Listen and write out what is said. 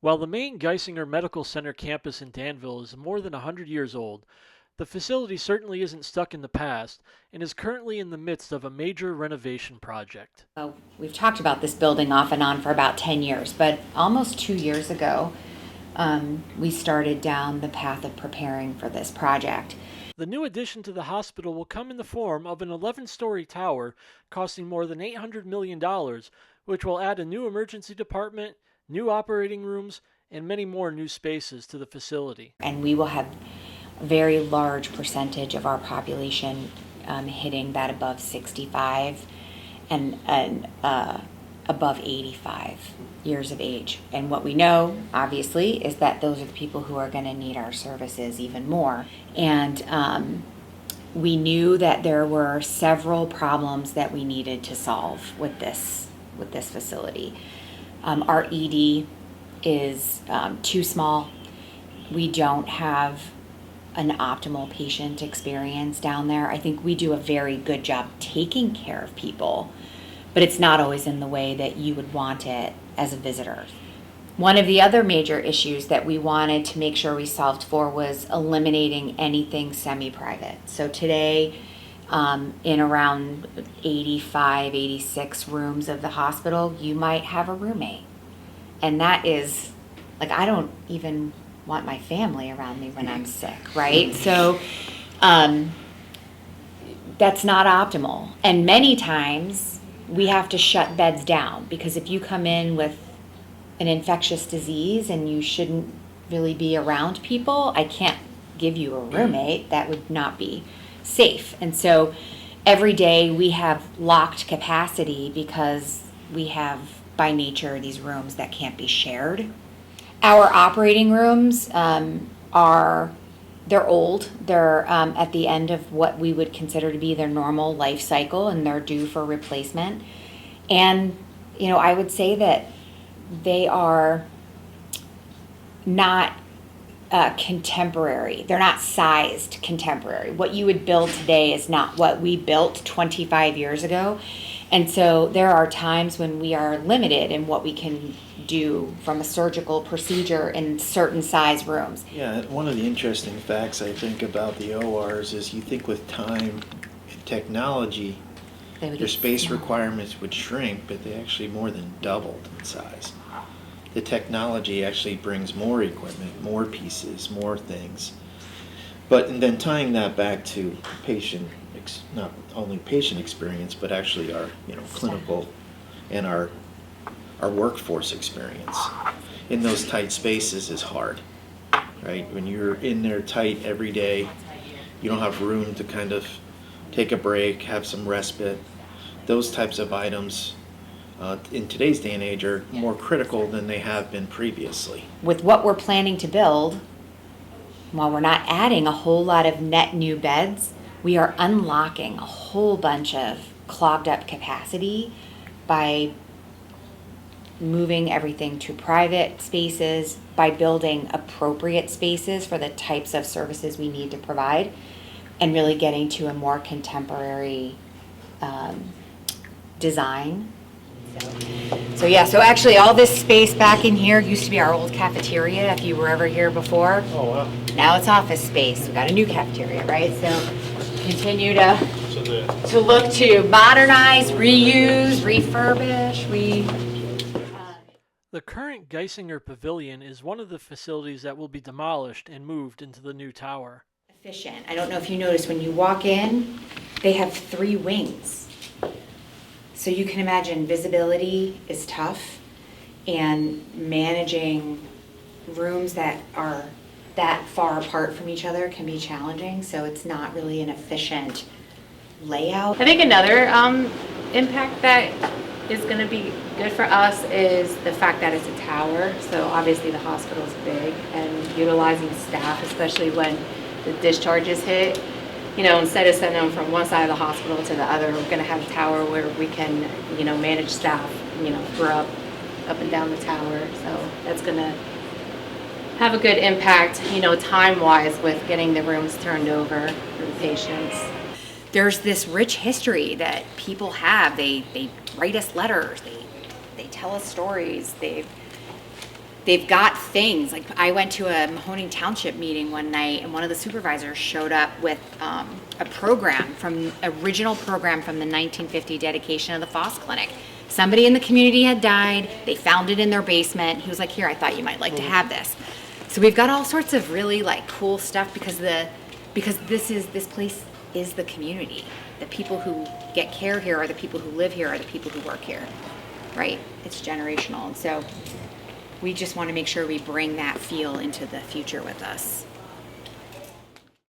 While the main Geisinger Medical Center campus in Danville is more than 100 years old, the facility certainly isn't stuck in the past and is currently in the midst of a major renovation project. We've talked about this building off and on for about 10 years, but almost 2 years ago, we started down the path of preparing for this project. The new addition to the hospital will come in the form of an 11-story tower costing more than $800 million, which will add a new emergency department, new operating rooms, and many more new spaces to the facility. And we will have a very large percentage of our population hitting that above 65 and above 85 years of age. And what we know, obviously, is that those are the people who are going to need our services even more. And we knew that there were several problems that we needed to solve with this facility. Our ED is too small. We don't have an optimal patient experience down there. I think we do a very good job taking care of people, but it's not always in the way that you would want it as a visitor. One of the other major issues that we wanted to make sure we solved for was eliminating anything semi-private. So today, in around 85, 86 rooms of the hospital, you might have a roommate. And that is, like, I don't even want my family around me when I'm sick, right? So that's not optimal. And many times we have to shut beds down because if you come in with an infectious disease and you shouldn't really be around people, I can't give you a roommate. That would not be safe. And so every day we have locked capacity because we have by nature these rooms that can't be shared. Our operating rooms they're old. They're at the end of what we would consider to be their normal life cycle, and they're due for replacement. And, I would say that they are not contemporary. They're not sized contemporary. What you would build today is not what we built 25 years ago. And so there are times when we are limited in what we can do from a surgical procedure in certain size rooms. Yeah, one of the interesting facts I think about the ORs is you think with time and technology, your space requirements would shrink, but they actually more than doubled in size. The technology actually brings more equipment, more pieces, more things. But and then tying that back to not only patient experience, but actually our clinical and our workforce experience in those tight spaces is hard, right? When you're in there tight every day, you don't have room to kind of take a break, have some respite. Those types of items in today's day and age are more critical than they have been previously. With what we're planning to build, while we're not adding a whole lot of net new beds, we are unlocking a whole bunch of clogged up capacity by moving everything to private spaces, by building appropriate spaces for the types of services we need to provide, and really getting to a more contemporary design. So actually all this space back in here used to be our old cafeteria if you were ever here before. Oh, wow. Now it's office space. We got a new cafeteria, right? So continue to look to modernize, reuse, refurbish. The current Geisinger Pavilion is one of the facilities that will be demolished and moved into the new tower. Efficient. I don't know if you noticed when you walk in, they have 3 wings. So you can imagine visibility is tough, and managing rooms that are that far apart from each other can be challenging. So it's not really an efficient layout. I think another impact that is going to be good for us is the fact that it's a tower. So obviously the hospital is big, and utilizing staff, especially when the discharges hit, instead of sending them from one side of the hospital to the other, we're going to have a tower where we can, manage staff, for up and down the tower. So that's going to have a good impact, time-wise with getting the rooms turned over for the patients. There's this rich history that people have. They write us letters. They tell us stories. They they've got things, like I went to a Mahoning Township meeting one night and one of the supervisors showed up with a program original program from the 1950 dedication of the Foss Clinic. Somebody in the community had died, they found it in their basement. He was like, here, I thought you might like to have this. So we've got all sorts of really like cool stuff because this place is the community. The people who get care here are the people who live here, are the people who work here, right? It's generational. And so we just want to make sure we bring that feel into the future with us.